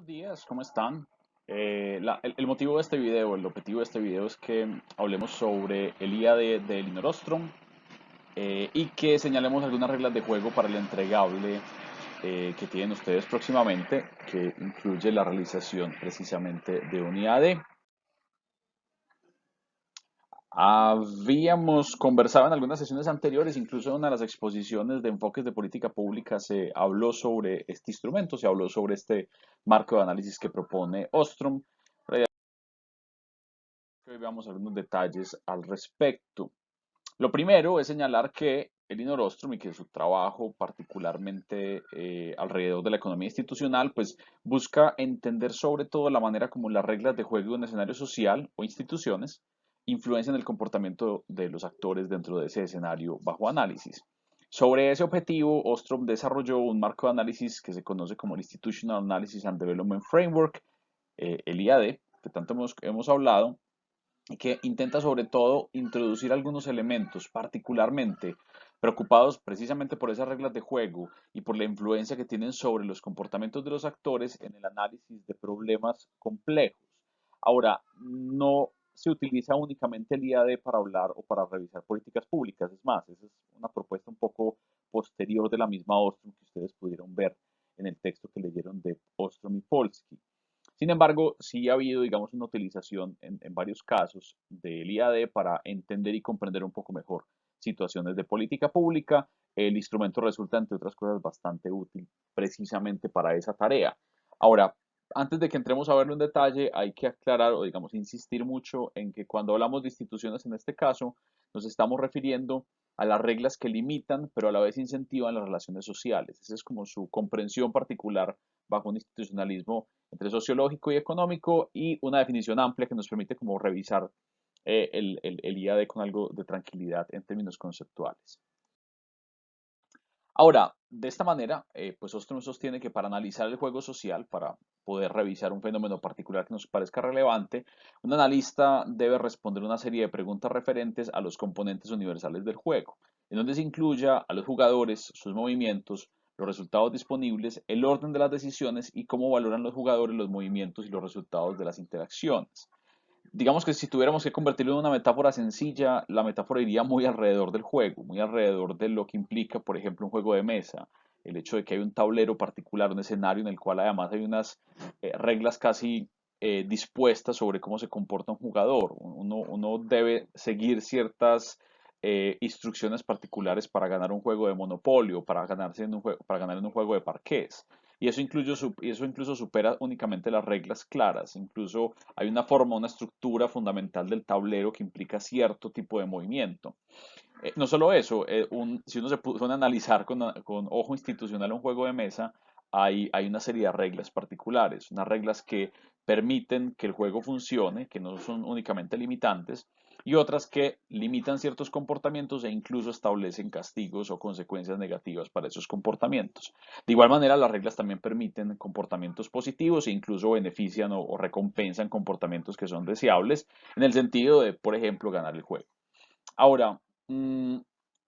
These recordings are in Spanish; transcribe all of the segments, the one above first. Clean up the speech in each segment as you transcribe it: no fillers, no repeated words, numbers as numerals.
días, ¿cómo están? El motivo de este video, el objetivo de este video es que hablemos sobre el IAD de Elinor Ostrom y que señalemos algunas reglas de juego para el entregable que tienen ustedes próximamente, que incluye la realización precisamente de un IAD. Habíamos conversado en algunas sesiones anteriores, incluso en una de las exposiciones de enfoques de política pública se habló sobre este instrumento, se habló sobre este marco de análisis que propone Ostrom. Hoy veamos algunos detalles al respecto. Lo primero es señalar que Elinor Ostrom y que su trabajo, particularmente alrededor de la economía institucional, pues busca entender sobre todo la manera como las reglas de juego de un escenario social o instituciones influencian el comportamiento de los actores dentro de ese escenario bajo análisis. Sobre ese objetivo, Ostrom desarrolló un marco de análisis que se conoce como el Institutional Analysis and Development Framework, el IAD, que tanto hemos hablado, que intenta sobre todo introducir algunos elementos particularmente preocupados precisamente por esas reglas de juego y por la influencia que tienen sobre los comportamientos de los actores en el análisis de problemas complejos. Ahora, no se utiliza únicamente el IAD para hablar o para revisar políticas públicas, es más, esa es una propuesta un poco posterior de la misma Ostrom que ustedes pudieron ver en el texto que leyeron de Ostrom y Polsky. Sin embargo, sí ha habido, digamos, una utilización en varios casos del IAD para entender y comprender un poco mejor situaciones de política pública. El instrumento resulta, entre otras cosas, bastante útil precisamente para esa tarea. Ahora, antes de que entremos a verlo en detalle, hay que aclarar o, digamos, insistir mucho en que cuando hablamos de instituciones en este caso, nos estamos refiriendo a las reglas que limitan, pero a la vez incentivan las relaciones sociales. Esa es como su comprensión particular bajo un institucionalismo entre sociológico y económico y una definición amplia que nos permite como revisar el IAD con algo de tranquilidad en términos conceptuales. Ahora, de esta manera, pues Ostrom sostiene que para analizar el juego social, para poder revisar un fenómeno particular que nos parezca relevante, un analista debe responder una serie de preguntas referentes a los componentes universales del juego, en donde se incluya a los jugadores, sus movimientos, los resultados disponibles, el orden de las decisiones y cómo valoran los jugadores los movimientos y los resultados de las interacciones. Digamos que si tuviéramos que convertirlo en una metáfora sencilla, la metáfora iría muy alrededor del juego, muy alrededor de lo que implica, por ejemplo, un juego de mesa. El hecho de que hay un tablero particular, un escenario en el cual además hay unas reglas casi dispuestas sobre cómo se comporta un jugador. Uno debe seguir ciertas instrucciones particulares para ganar un juego de monopolio, para ganar en un juego de parqués. Y eso incluso supera únicamente las reglas claras. Incluso hay una forma, una estructura fundamental del tablero que implica cierto tipo de movimiento. No solo eso, si uno se pone a analizar con ojo institucional un juego de mesa, hay una serie de reglas particulares, unas reglas que permiten que el juego funcione, que no son únicamente limitantes, y otras que limitan ciertos comportamientos e incluso establecen castigos o consecuencias negativas para esos comportamientos. De igual manera, las reglas también permiten comportamientos positivos e incluso benefician o recompensan comportamientos que son deseables en el sentido de, por ejemplo, ganar el juego. Ahora, mm,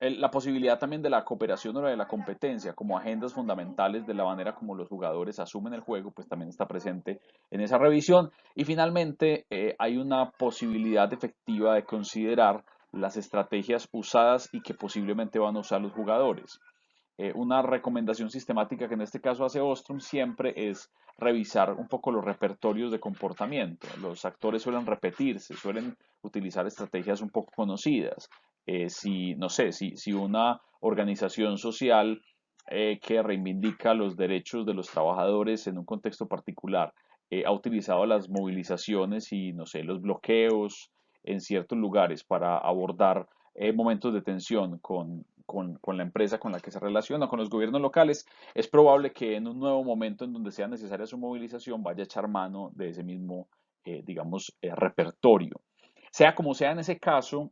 la posibilidad también de la cooperación o de la competencia como agendas fundamentales de la manera como los jugadores asumen el juego, pues también está presente en esa revisión. Y finalmente, hay una posibilidad efectiva de considerar las estrategias usadas y que posiblemente van a usar los jugadores. Una recomendación sistemática que en este caso hace Ostrom siempre es revisar un poco los repertorios de comportamiento. Los actores suelen repetirse, suelen utilizar estrategias un poco conocidas. Si, no sé, si una organización social que reivindica los derechos de los trabajadores en un contexto particular ha utilizado las movilizaciones y, no sé, los bloqueos en ciertos lugares para abordar momentos de tensión con la empresa con la que se relaciona, con los gobiernos locales, es probable que en un nuevo momento en donde sea necesaria su movilización vaya a echar mano de ese mismo, digamos, repertorio. Sea como sea en ese caso,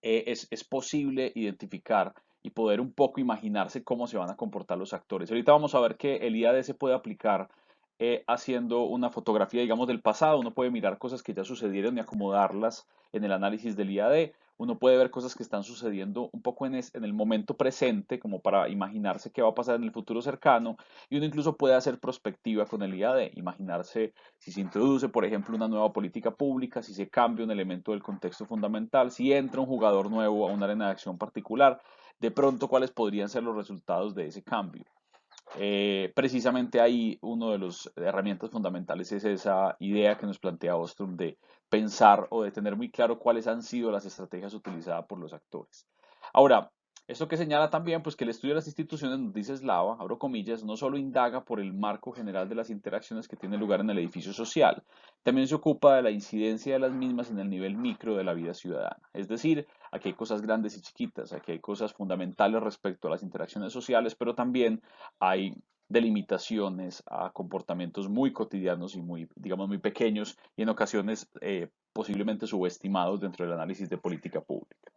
es posible identificar y poder un poco imaginarse cómo se van a comportar los actores. Ahorita vamos a ver que el IAD se puede aplicar haciendo una fotografía, digamos, del pasado. Uno puede mirar cosas que ya sucedieron y acomodarlas en el análisis del IAD. uno puede ver cosas que están sucediendo un poco en el momento presente, como para imaginarse qué va a pasar en el futuro cercano, y uno incluso puede hacer prospectiva con el IAD, imaginarse si se introduce, por ejemplo, una nueva política pública, si se cambia un elemento del contexto fundamental, si entra un jugador nuevo a una arena de acción particular, de pronto cuáles podrían ser los resultados de ese cambio. Precisamente ahí una de las herramientas fundamentales es esa idea que nos plantea Ostrom de pensar o de tener muy claro cuáles han sido las estrategias utilizadas por los actores. Ahora, esto que señala también, pues que el estudio de las instituciones, nos dice Slava, abro comillas, no solo indaga por el marco general de las interacciones que tienen lugar en el edificio social, también se ocupa de la incidencia de las mismas en el nivel micro de la vida ciudadana. Es decir, aquí hay cosas grandes y chiquitas, aquí hay cosas fundamentales respecto a las interacciones sociales, pero también hay delimitaciones a comportamientos muy cotidianos y muy, digamos, muy pequeños y en ocasiones posiblemente subestimados dentro del análisis de política pública.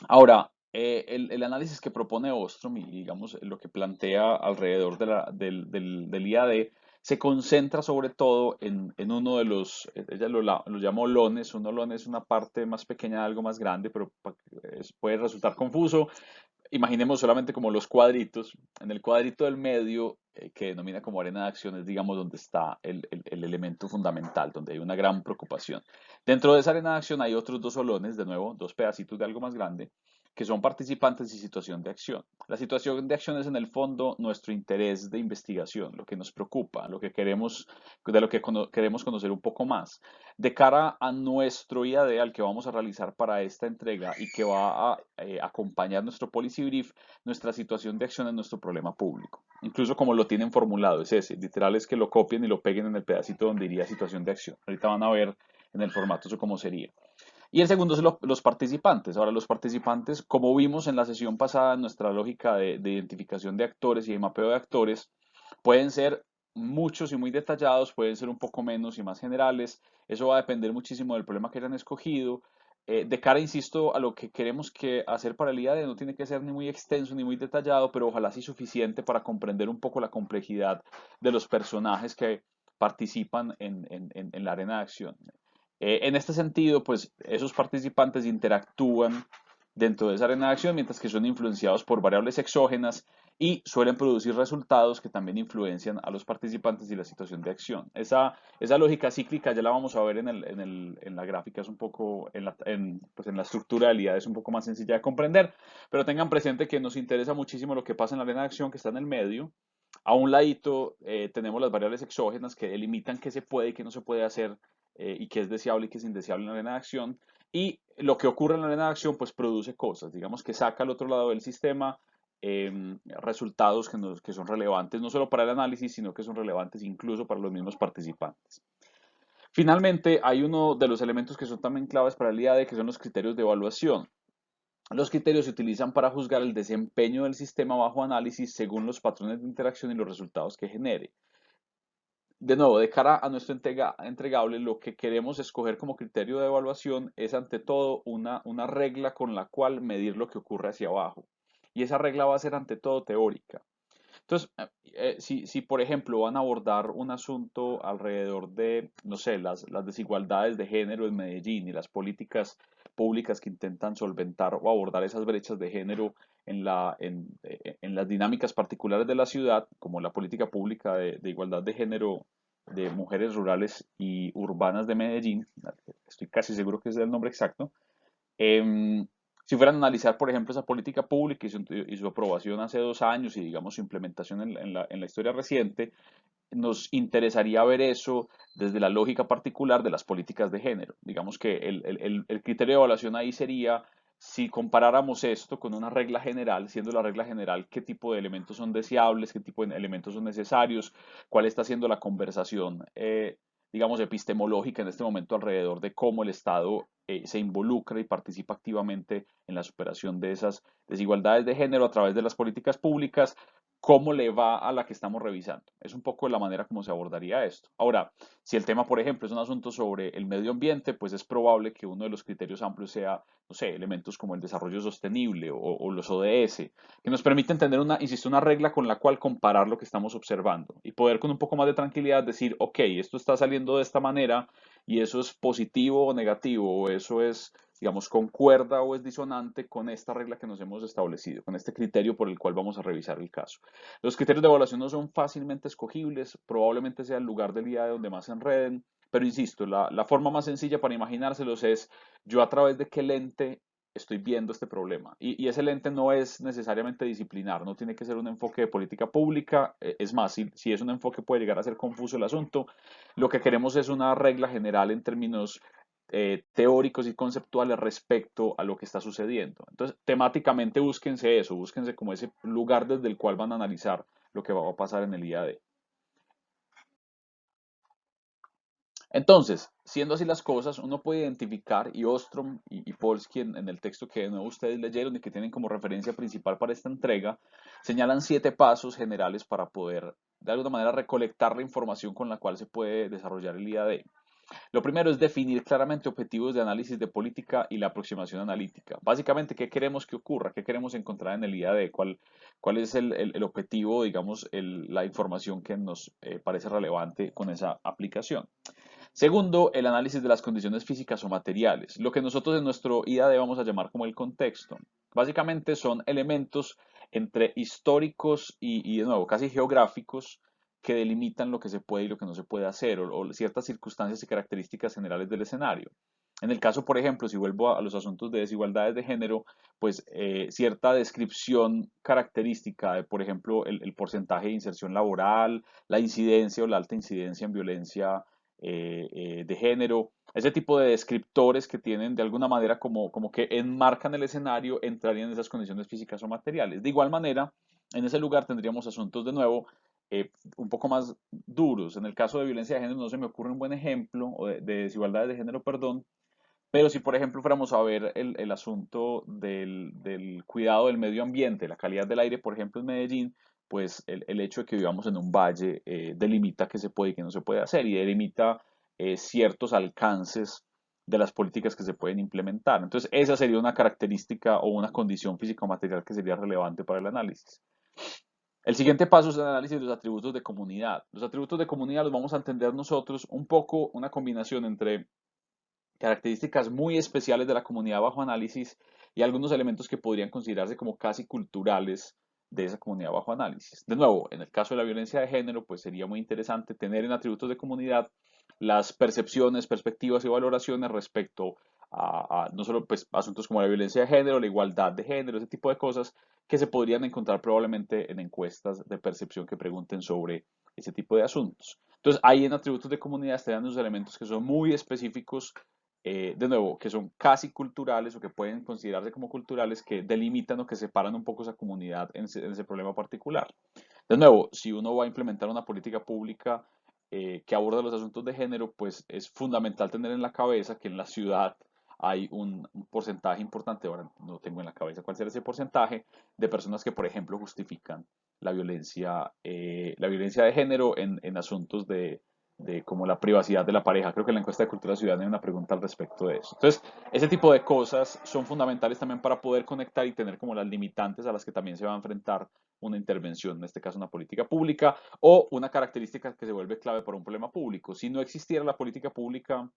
Ahora, el análisis que propone Ostrom y digamos lo que plantea alrededor del IAD se concentra sobre todo en uno de los, ella lo llamó lones, uno lone es una parte más pequeña de algo más grande, pero puede resultar confuso. Imaginemos solamente como los cuadritos. En el cuadrito del medio, que denomina como arena de acciones, digamos, donde está el elemento fundamental, donde hay una gran preocupación. Dentro de esa arena de acción hay otros dos solones, de nuevo, dos pedacitos de algo más grande, que son participantes y situación de acción. La situación de acción es en el fondo nuestro interés de investigación, lo que nos preocupa, lo que queremos, de lo que queremos conocer un poco más. De cara a nuestro IAD al que vamos a realizar para esta entrega y que va a acompañar nuestro policy brief, nuestra situación de acción es nuestro problema público. Incluso como lo tienen formulado, es ese. Literal es que lo copien y lo peguen en el pedacito donde iría situación de acción. Ahorita van a ver en el formato eso cómo sería. Y el segundo es los participantes. Ahora, los participantes, como vimos en la sesión pasada, en nuestra lógica de identificación de actores y de mapeo de actores, pueden ser muchos y muy detallados, pueden ser un poco menos y más generales. Eso va a depender muchísimo del problema que hayan escogido. De cara, insisto, a lo que queremos hacer para el IAD, no tiene que ser ni muy extenso ni muy detallado, pero ojalá sí suficiente para comprender un poco la complejidad de los personajes que participan en la arena de acción. En este sentido, pues esos participantes interactúan dentro de esa arena de acción, mientras que son influenciados por variables exógenas y suelen producir resultados que también influencian a los participantes y la situación de acción. Esa lógica cíclica ya la vamos a ver en la gráfica, es un poco, pues en la estructura del IA es un poco más sencilla de comprender, pero tengan presente que nos interesa muchísimo lo que pasa en la arena de acción que está en el medio. A un ladito tenemos las variables exógenas que delimitan qué se puede y qué no se puede hacer y qué es deseable y qué es indeseable en la arena de acción. Y lo que ocurre en la arena de acción pues produce cosas, digamos que saca al otro lado del sistema resultados que son relevantes no solo para el análisis, sino que son relevantes incluso para los mismos participantes. Finalmente, hay uno de los elementos que son también claves para el IAD, que son los criterios de evaluación. Los criterios se utilizan para juzgar el desempeño del sistema bajo análisis según los patrones de interacción y los resultados que genere. De nuevo, de cara a nuestro entregable, lo que queremos escoger como criterio de evaluación es ante todo una regla con la cual medir lo que ocurre hacia abajo. Y esa regla va a ser ante todo teórica. Entonces, si por ejemplo van a abordar un asunto alrededor de, no sé, las desigualdades de género en Medellín y las políticas públicas que intentan solventar o abordar esas brechas de género en las dinámicas particulares de la ciudad, como la política pública de igualdad de género de mujeres rurales y urbanas de Medellín, estoy casi seguro que es el nombre exacto. Si fueran a analizar, por ejemplo, esa política pública y su aprobación hace 2 años y, digamos, su implementación en la historia reciente, nos interesaría ver eso desde la lógica particular de las políticas de género. Digamos que el criterio de evaluación ahí sería, si comparáramos esto con una regla general, siendo la regla general qué tipo de elementos son deseables, qué tipo de elementos son necesarios, cuál está siendo la conversación, digamos, epistemológica en este momento alrededor de cómo el Estado se involucra y participa activamente en la superación de esas desigualdades de género a través de las políticas públicas, cómo le va a la que estamos revisando. Es un poco la manera como se abordaría esto. Ahora, si el tema, por ejemplo, es un asunto sobre el medio ambiente, pues es probable que uno de los criterios amplios sea, no sé, elementos como el desarrollo sostenible o los ODS, que nos permiten tener una, insisto, una regla con la cual comparar lo que estamos observando y poder con un poco más de tranquilidad decir, ok, esto está saliendo de esta manera y eso es positivo o negativo, o eso es, digamos, concuerda o es disonante con esta regla que nos hemos establecido, con este criterio por el cual vamos a revisar el caso. Los criterios de evaluación no son fácilmente escogibles, probablemente sea el lugar del día de donde más se enreden, pero insisto, la forma más sencilla para imaginárselos es yo a través de qué lente estoy viendo este problema. Y ese lente no es necesariamente disciplinar, no tiene que ser un enfoque de política pública. Es más, si es un enfoque puede llegar a ser confuso el asunto. Lo que queremos es una regla general en términos teóricos y conceptuales respecto a lo que está sucediendo. Entonces, temáticamente búsquense eso, búsquense como ese lugar desde el cual van a analizar lo que va a pasar en el IAD. Entonces, siendo así las cosas, uno puede identificar, y Ostrom y Polsky en el texto que de nuevo ustedes leyeron y que tienen como referencia principal para esta entrega, señalan 7 pasos generales para poder, de alguna manera, recolectar la información con la cual se puede desarrollar el IAD. Lo primero es definir claramente objetivos de análisis de política y la aproximación analítica. Básicamente, ¿qué queremos que ocurra? ¿Qué queremos encontrar en el IAD? ¿Cuál es el objetivo, digamos, la información que nos parece relevante con esa aplicación? Segundo, el análisis de las condiciones físicas o materiales, lo que nosotros en nuestro IAD vamos a llamar como el contexto. Básicamente son elementos entre históricos y de nuevo, casi geográficos que delimitan lo que se puede y lo que no se puede hacer o ciertas circunstancias y características generales del escenario. En el caso, por ejemplo, si vuelvo a los asuntos de desigualdades de género, pues cierta descripción característica de, por ejemplo, el porcentaje de inserción laboral, la incidencia o la alta incidencia en violencia de género, ese tipo de descriptores que tienen de alguna manera como que enmarcan el escenario, entrarían en esas condiciones físicas o materiales. De igual manera, en ese lugar tendríamos asuntos de nuevo un poco más duros. En el caso de violencia de género no se me ocurre un buen ejemplo, o de desigualdades de género, perdón, pero si, por ejemplo, fuéramos a ver el asunto del cuidado del medio ambiente, la calidad del aire, por ejemplo, en Medellín, pues el hecho de que vivamos en un valle delimita qué se puede y qué no se puede hacer y delimita ciertos alcances de las políticas que se pueden implementar. Entonces, esa sería una característica o una condición física o material que sería relevante para el análisis. El siguiente paso es el análisis de los atributos de comunidad. Los atributos de comunidad los vamos a entender nosotros un poco una combinación entre características muy especiales de la comunidad bajo análisis y algunos elementos que podrían considerarse como casi culturales de esa comunidad bajo análisis. De nuevo, en el caso de la violencia de género, pues sería muy interesante tener en atributos de comunidad las percepciones, perspectivas y valoraciones respecto a no solo pues, asuntos como la violencia de género, la igualdad de género, ese tipo de cosas que se podrían encontrar probablemente en encuestas de percepción que pregunten sobre ese tipo de asuntos. Entonces, ahí en atributos de comunidad estarían los elementos que son muy específicos de nuevo, que son casi culturales o que pueden considerarse como culturales, que delimitan o que separan un poco esa comunidad en ese problema particular. De nuevo, si uno va a implementar una política pública que aborda los asuntos de género, pues es fundamental tener en la cabeza que en la ciudad hay un porcentaje importante, ahora no tengo en la cabeza cuál será ese porcentaje, de personas que, por ejemplo, justifican la violencia de género en asuntos de como la privacidad de la pareja. Creo que en la encuesta de cultura ciudadana hay una pregunta al respecto de eso. Entonces, ese tipo de cosas son fundamentales también para poder conectar y tener como las limitantes a las que también se va a enfrentar una intervención, en este caso una política pública, o una característica que se vuelve clave para un problema público. Si no existiera la política pública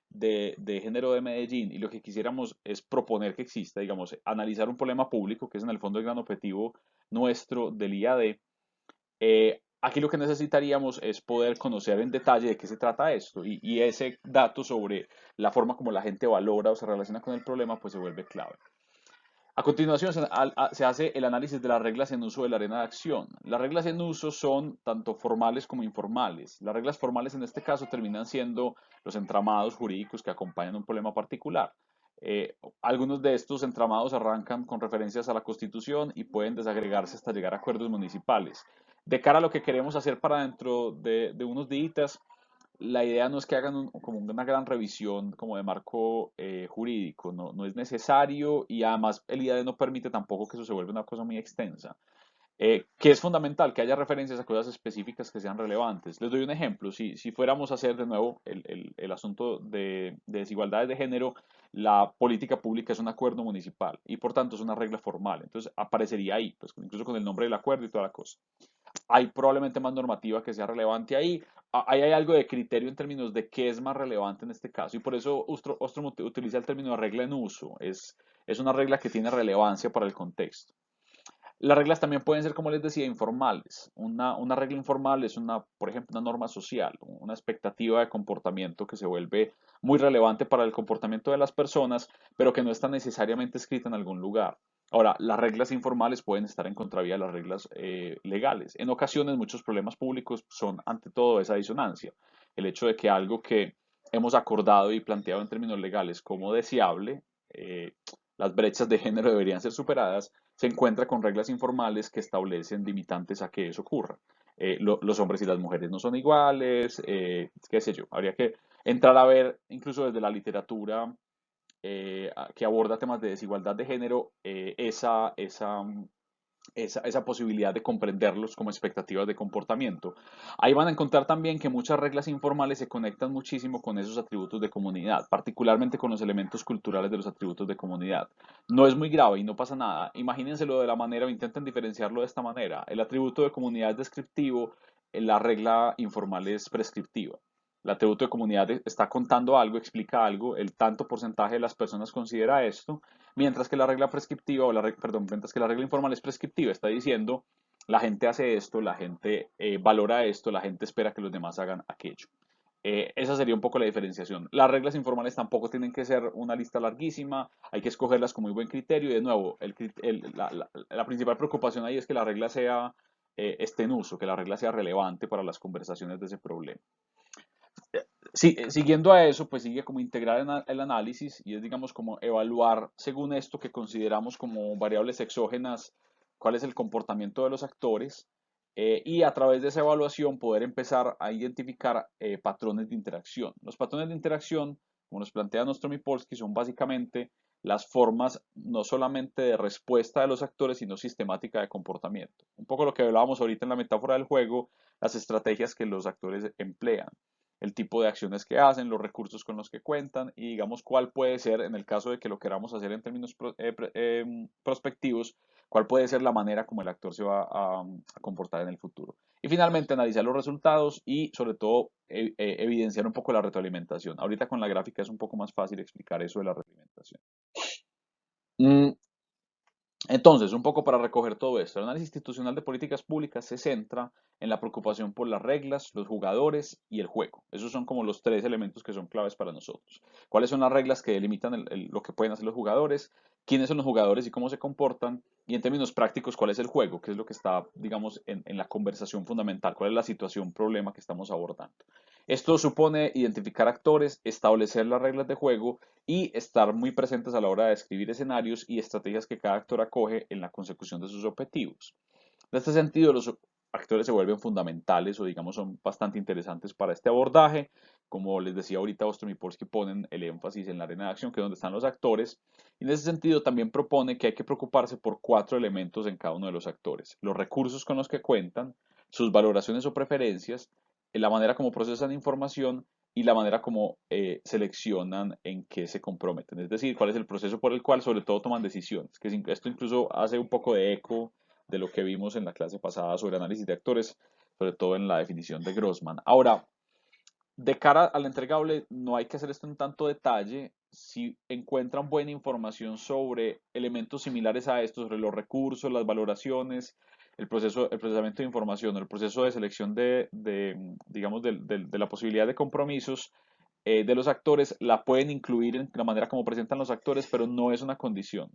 de género de Medellín y lo que quisiéramos es proponer que exista, digamos, analizar un problema público, que es en el fondo el gran objetivo nuestro del IAD, aquí lo que necesitaríamos es poder conocer en detalle de qué se trata esto y ese dato sobre la forma como la gente valora o se relaciona con el problema, pues se vuelve clave. A continuación se hace el análisis de las reglas en uso de la arena de acción. Las reglas en uso son tanto formales como informales. Las reglas formales en este caso terminan siendo los entramados jurídicos que acompañan un problema particular. Algunos de estos entramados arrancan con referencias a la Constitución y pueden desagregarse hasta llegar a acuerdos municipales. De cara a lo que queremos hacer para dentro de unos días, la idea no es que hagan como una gran revisión como de marco jurídico, no, no es necesario y además el IAD no permite tampoco que eso se vuelva una cosa muy extensa. Que es fundamental que haya referencias a cosas específicas que sean relevantes. Les doy un ejemplo, si fuéramos a hacer de nuevo el asunto de desigualdades de género, la política pública es un acuerdo municipal y por tanto es una regla formal, entonces aparecería ahí, pues incluso con el nombre del acuerdo y toda la cosa. Hay probablemente más normativa que sea relevante ahí. Ahí hay algo de criterio en términos de qué es más relevante en este caso y por eso Ostrom utiliza el término de regla en uso. Es una regla que tiene relevancia para el contexto. Las reglas también pueden ser, como les decía, informales. Una regla informal es por ejemplo, una norma social, una expectativa de comportamiento que se vuelve muy relevante para el comportamiento de las personas, pero que no está necesariamente escrita en algún lugar. Ahora, las reglas informales pueden estar en contravía de las reglas legales. En ocasiones, muchos problemas públicos son, ante todo, esa disonancia. El hecho de que algo que hemos acordado y planteado en términos legales como deseable, las brechas de género deberían ser superadas, se encuentra con reglas informales que establecen limitantes a que eso ocurra. Los hombres y las mujeres no son iguales, qué sé yo, habría que entrar a ver incluso desde la literatura que aborda temas de desigualdad de género, esa posibilidad de comprenderlos como expectativas de comportamiento. Ahí van a encontrar también que muchas reglas informales se conectan muchísimo con esos atributos de comunidad, particularmente con los elementos culturales de los atributos de comunidad. No es muy grave y no pasa nada. Imagínenselo de la manera o intenten diferenciarlo de esta manera. El atributo de comunidad es descriptivo, la regla informal es prescriptiva. El atributo de comunidad está contando algo, explica algo, el tanto porcentaje de las personas considera esto, mientras que la regla prescriptiva, perdón, mientras que la regla informal es prescriptiva, está diciendo la gente hace esto, la gente valora esto, la gente espera que los demás hagan aquello. Esa sería un poco la diferenciación. Las reglas informales tampoco tienen que ser una lista larguísima, hay que escogerlas con muy buen criterio y de nuevo, la principal preocupación ahí es que la regla esté en uso, que la regla sea relevante para las conversaciones de ese problema. Sí, siguiendo a eso, pues sigue como integrar el análisis y es, digamos, como evaluar según esto que consideramos como variables exógenas, cuál es el comportamiento de los actores y a través de esa evaluación poder empezar a identificar patrones de interacción. Los patrones de interacción, como nos plantea Nostrom y Polsky, son básicamente las formas no solamente de respuesta de los actores, sino sistemática de comportamiento. Un poco lo que hablábamos ahorita en la metáfora del juego, las estrategias que los actores emplean, el tipo de acciones que hacen, los recursos con los que cuentan y digamos cuál puede ser, en el caso de que lo queramos hacer en términos prospectivos, cuál puede ser la manera como el actor se va a comportar en el futuro. Y finalmente analizar los resultados y sobre todo evidenciar un poco la retroalimentación. Ahorita con la gráfica es un poco más fácil explicar eso de la retroalimentación. Mm, Entonces, un poco para recoger todo esto, el análisis institucional de políticas públicas se centra en la preocupación por las reglas, los jugadores y el juego. Esos son como los tres elementos que son claves para nosotros. ¿Cuáles son las reglas que delimitan lo que pueden hacer los jugadores? ¿Quiénes son los jugadores y cómo se comportan? Y en términos prácticos, ¿cuál es el juego? ¿Qué es lo que está, digamos, en la conversación fundamental? ¿Cuál es la situación, problema que estamos abordando? Esto supone identificar actores, establecer las reglas de juego y estar muy presentes a la hora de describir escenarios y estrategias que cada actor acoge en la consecución de sus objetivos. En este sentido, los actores se vuelven fundamentales o digamos son bastante interesantes para este abordaje. Como les decía ahorita, Ostrom y Polsky ponen el énfasis en la arena de acción, que es donde están los actores. Y en ese sentido también propone que hay que preocuparse por cuatro elementos en cada uno de los actores. Los recursos con los que cuentan, sus valoraciones o preferencias, la manera como procesan información y la manera como seleccionan en qué se comprometen. Es decir, cuál es el proceso por el cual sobre todo toman decisiones. Que esto incluso hace un poco de eco de lo que vimos en la clase pasada sobre análisis de actores, sobre todo en la definición de Grossman. Ahora, de cara al entregable, no hay que hacer esto en tanto detalle. Si encuentran buena información sobre elementos similares a estos, sobre los recursos, las valoraciones, el procesamiento de información, el proceso de selección digamos, de la posibilidad de compromisos de los actores, la pueden incluir en la manera como presentan los actores, pero no es una condición.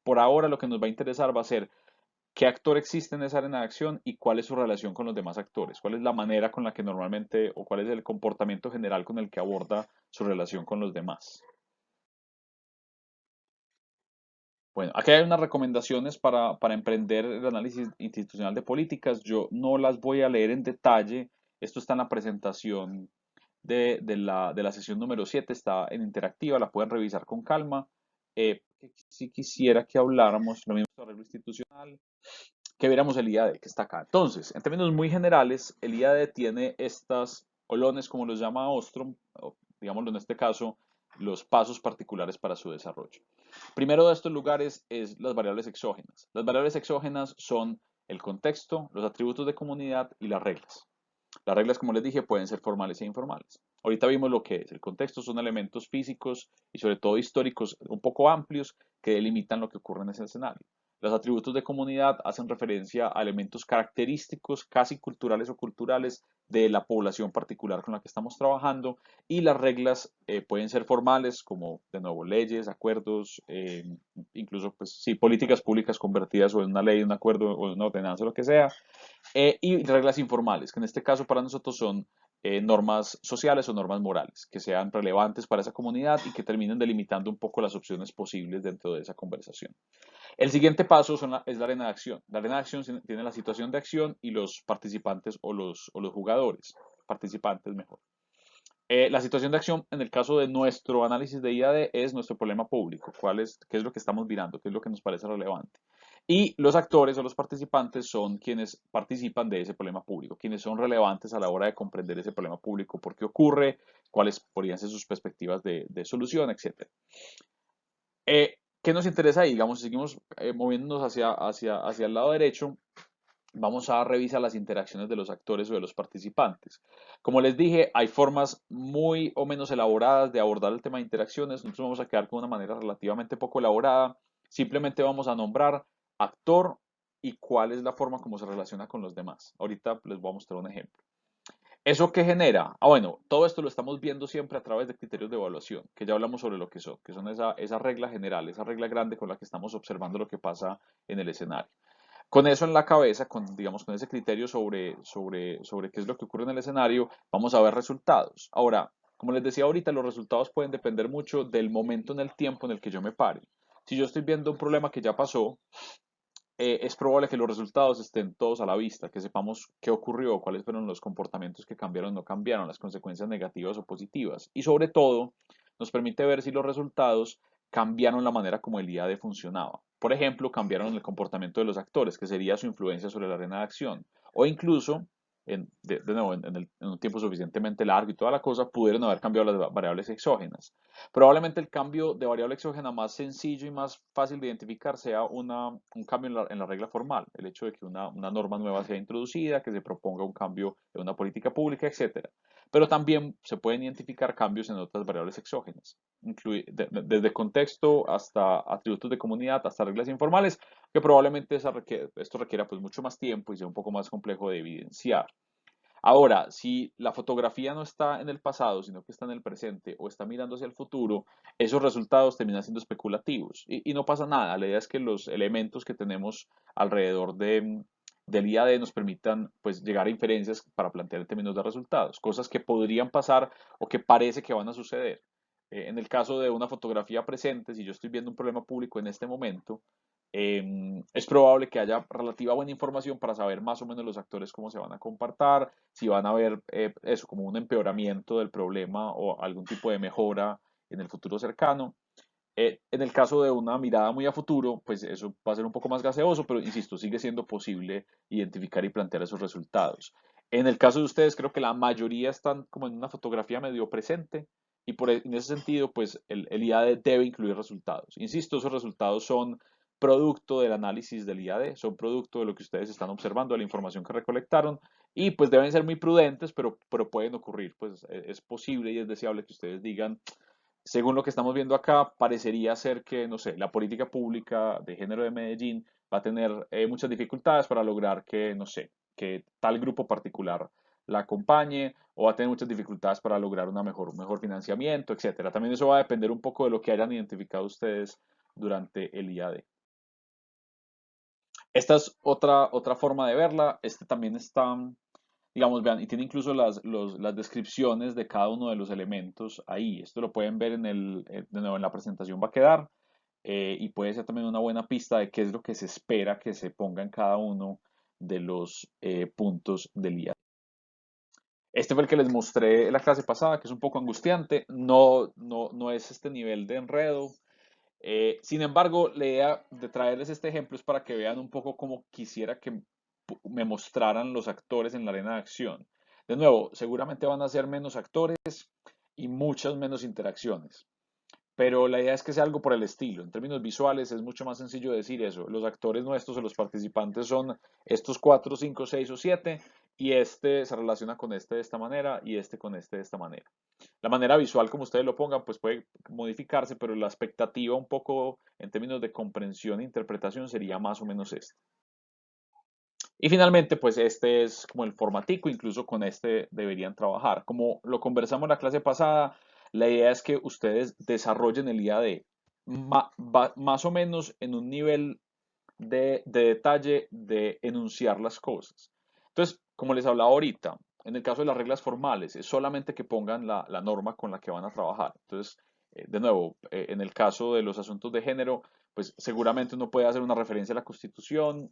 Por ahora lo que nos va a interesar va a ser qué actor existe en esa arena de acción y cuál es su relación con los demás actores, cuál es la manera con la que normalmente o cuál es el comportamiento general con el que aborda su relación con los demás. Bueno, aquí hay unas recomendaciones para emprender el análisis institucional de políticas. Yo no las voy a leer en detalle. Esto está en la presentación de la sesión número 7 está en interactiva, la pueden revisar con calma. Si quisiera que habláramos, lo mismo sobre arreglo institucional, que viéramos el IAD que está acá. Entonces, en términos muy generales, el IAD tiene estas olones, como los llama Ostrom, o digámoslo en este caso, los pasos particulares para su desarrollo. Primero de estos lugares es las variables exógenas. Las variables exógenas son el contexto, los atributos de comunidad y las reglas. Las reglas, como les dije, pueden ser formales e informales. Ahorita vimos lo que es. El contexto son elementos físicos y sobre todo históricos un poco amplios que delimitan lo que ocurre en ese escenario. Los atributos de comunidad hacen referencia a elementos característicos, casi culturales o culturales, de la población particular con la que estamos trabajando. Y las reglas pueden ser formales, como de nuevo leyes, acuerdos, incluso pues, sí, políticas públicas convertidas o en una ley, un acuerdo o en una ordenanza, lo que sea, y reglas informales, que en este caso para nosotros son normas sociales o normas morales, que sean relevantes para esa comunidad y que terminen delimitando un poco las opciones posibles dentro de esa conversación. El siguiente paso es la arena de acción. La arena de acción tiene la situación de acción y los participantes o los jugadores, participantes mejor. La situación de acción en el caso de nuestro análisis de IAD es nuestro problema público, qué es lo que estamos mirando, qué es lo que nos parece relevante. Y los actores o los participantes son quienes participan de ese problema público, quienes son relevantes a la hora de comprender ese problema público, por qué ocurre, cuáles podrían ser sus perspectivas de solución, etc. ¿Qué nos interesa ahí? Digamos, si seguimos moviéndonos hacia el lado derecho, vamos a revisar las interacciones de los actores o de los participantes. Como les dije, hay formas muy o menos elaboradas de abordar el tema de interacciones. Nosotros vamos a quedar con una manera relativamente poco elaborada. Simplemente vamos a nombrar actor y cuál es la forma como se relaciona con los demás. Ahorita les voy a mostrar un ejemplo. ¿Eso qué genera? Bueno, todo esto lo estamos viendo siempre a través de criterios de evaluación, que ya hablamos sobre lo que son esa regla general, esa regla grande con la que estamos observando lo que pasa en el escenario. Con eso en la cabeza, digamos, con ese criterio sobre qué es lo que ocurre en el escenario, vamos a ver resultados. Ahora, como les decía ahorita, los resultados pueden depender mucho del momento en el tiempo en el que yo me pare. Si yo estoy viendo un problema que ya pasó, es probable que los resultados estén todos a la vista, que sepamos qué ocurrió, cuáles fueron los comportamientos que cambiaron o no cambiaron, las consecuencias negativas o positivas. Y sobre todo, nos permite ver si los resultados cambiaron la manera como el IAD funcionaba. Por ejemplo, cambiaron el comportamiento de los actores, que sería su influencia sobre la arena de acción. O incluso, de nuevo, en un tiempo suficientemente largo y toda la cosa, pudieron haber cambiado las variables exógenas. Probablemente el cambio de variable exógena más sencillo y más fácil de identificar sea un cambio en la regla formal, el hecho de que una norma nueva sea introducida, que se proponga un cambio en una política pública, etcétera. Pero también se pueden identificar cambios en otras variables exógenas, desde contexto hasta atributos de comunidad, hasta reglas informales, que probablemente esto requiera pues mucho más tiempo y sea un poco más complejo de evidenciar. Ahora, si la fotografía no está en el pasado, sino que está en el presente o está mirando hacia el futuro, esos resultados terminan siendo especulativos y no pasa nada. La idea es que los elementos que tenemos alrededor del IAD nos permitan pues, llegar a inferencias para plantear en términos de resultados, cosas que podrían pasar o que parece que van a suceder. En el caso de una fotografía presente, si yo estoy viendo un problema público en este momento, es probable que haya relativa buena información para saber más o menos los actores cómo se van a comportar, si van a haber eso como un empeoramiento del problema o algún tipo de mejora en el futuro cercano. En el caso de una mirada muy a futuro, pues eso va a ser un poco más gaseoso, pero insisto, sigue siendo posible identificar y plantear esos resultados. En el caso de ustedes, creo que la mayoría están como en una fotografía medio presente y en ese sentido, pues el IAD debe incluir resultados. Insisto, esos resultados son producto del análisis del IAD, son producto de lo que ustedes están observando, de la información que recolectaron y pues deben ser muy prudentes, pero pueden ocurrir, pues es posible y es deseable que ustedes digan, según lo que estamos viendo acá, parecería ser que, no sé, la política pública de género de Medellín va a tener muchas dificultades para lograr que, no sé, que tal grupo particular la acompañe o va a tener muchas dificultades para lograr un mejor financiamiento, etcétera. También eso va a depender un poco de lo que hayan identificado ustedes durante el IAD. Esta es otra forma de verla. Este también está, digamos, vean, y tiene incluso las descripciones de cada uno de los elementos ahí. Esto lo pueden ver de nuevo en la presentación va a quedar y puede ser también una buena pista de qué es lo que se espera que se ponga en cada uno de los puntos del IA. Este fue el que les mostré en la clase pasada, que es un poco angustiante. No es este nivel de enredo. Sin embargo, la idea de traerles este ejemplo es para que vean un poco cómo quisiera que me mostraran los actores en la arena de acción. De nuevo, seguramente van a ser menos actores y muchas menos interacciones. Pero la idea es que sea algo por el estilo. En términos visuales es mucho más sencillo decir eso. Los actores nuestros o los participantes son estos 4, 5, 6 o 7 y este se relaciona con este de esta manera y este con este de esta manera. La manera visual, como ustedes lo pongan, pues puede modificarse, pero la expectativa un poco en términos de comprensión e interpretación sería más o menos esta. Y finalmente, pues este es como el formatico, incluso con este deberían trabajar. Como lo conversamos en la clase pasada, la idea es que ustedes desarrollen el IAD más o menos en un nivel de detalle de enunciar las cosas. Entonces, como les hablaba ahorita, en el caso de las reglas formales, es solamente que pongan la norma con la que van a trabajar. Entonces, de nuevo, en el caso de los asuntos de género, pues seguramente uno puede hacer una referencia a la Constitución,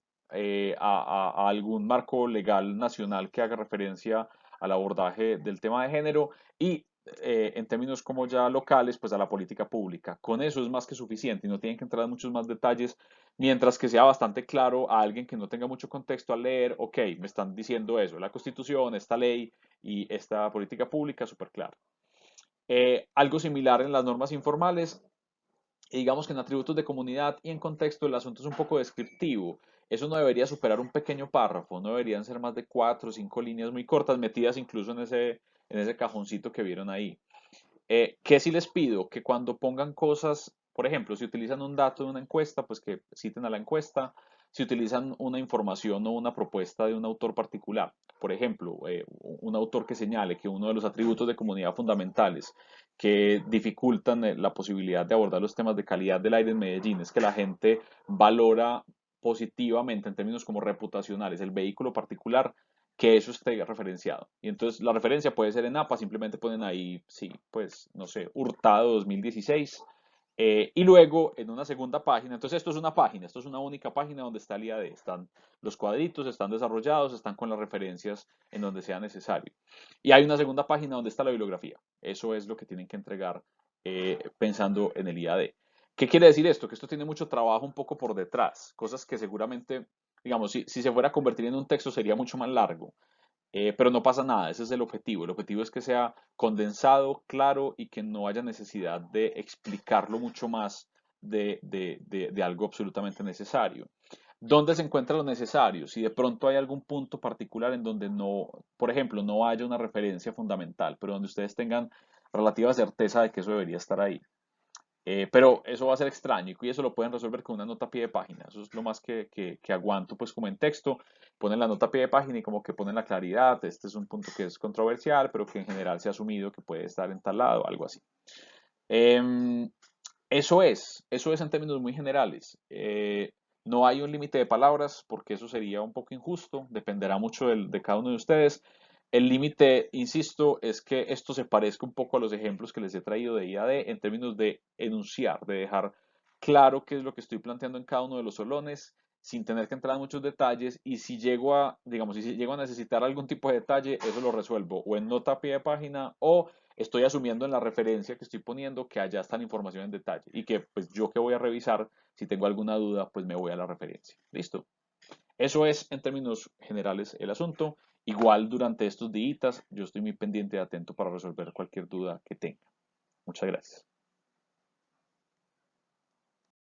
a algún marco legal nacional que haga referencia al abordaje del tema de género y en términos como ya locales, pues a la política pública. Con eso es más que suficiente y no tienen que entrar en muchos más detalles, mientras que sea bastante claro a alguien que no tenga mucho contexto al leer, ok, me están diciendo eso, la Constitución, esta ley y esta política pública, súper claro. Algo similar en las normas informales, y digamos que en atributos de comunidad y en contexto el asunto es un poco descriptivo. Eso no debería superar un pequeño párrafo, no deberían ser más de 4 o 5 líneas muy cortas, metidas incluso en ese cajoncito que vieron ahí. ¿Qué sí les pido? Que cuando pongan cosas, por ejemplo, si utilizan un dato de una encuesta, pues que citen a la encuesta. Si utilizan una información o una propuesta de un autor particular, por ejemplo, un autor que señale que uno de los atributos de comunidad fundamentales que dificultan la posibilidad de abordar los temas de calidad del aire en Medellín es que la gente valora positivamente en términos como reputacionales el vehículo particular, que eso esté referenciado. Y entonces la referencia puede ser en APA, simplemente ponen ahí, sí, pues, no sé, Hurtado 2016. Y luego en una segunda página, entonces esto es una página, esto es una única página donde está el IAD, están los cuadritos, están desarrollados, están con las referencias en donde sea necesario. Y hay una segunda página donde está la bibliografía. Eso es lo que tienen que entregar pensando en el IAD. ¿Qué quiere decir esto? Que esto tiene mucho trabajo un poco por detrás, cosas que seguramente, digamos, si se fuera a convertir en un texto sería mucho más largo. Pero no pasa nada, ese es el objetivo. El objetivo es que sea condensado, claro y que no haya necesidad de explicarlo mucho más de algo absolutamente necesario. ¿Dónde se encuentra lo necesario? Si de pronto hay algún punto particular en donde no, por ejemplo, no haya una referencia fundamental, pero donde ustedes tengan relativa certeza de que eso debería estar ahí. Pero eso va a ser extraño y eso lo pueden resolver con una nota a pie de página. Eso es lo más que aguanto pues como en texto. Ponen la nota a pie de página y como que ponen la claridad. Este es un punto que es controversial, pero que en general se ha asumido que puede estar en tal lado, algo así. Em, eso es en términos muy generales. No hay un límite de palabras porque eso sería un poco injusto, dependerá mucho de cada uno de ustedes. El límite, insisto, es que esto se parezca un poco a los ejemplos que les he traído de IAD en términos de enunciar, de dejar claro qué es lo que estoy planteando en cada uno de los solones, sin tener que entrar en muchos detalles. Y si llego a, digamos, si llego a necesitar algún tipo de detalle, eso lo resuelvo o en nota a pie de página o estoy asumiendo en la referencia que estoy poniendo que allá está la información en detalle y que pues yo que voy a revisar, si tengo alguna duda, pues me voy a la referencia. ¿Listo? Eso es en términos generales el asunto. Igual durante estos días yo estoy muy pendiente y atento para resolver cualquier duda que tenga. Muchas gracias.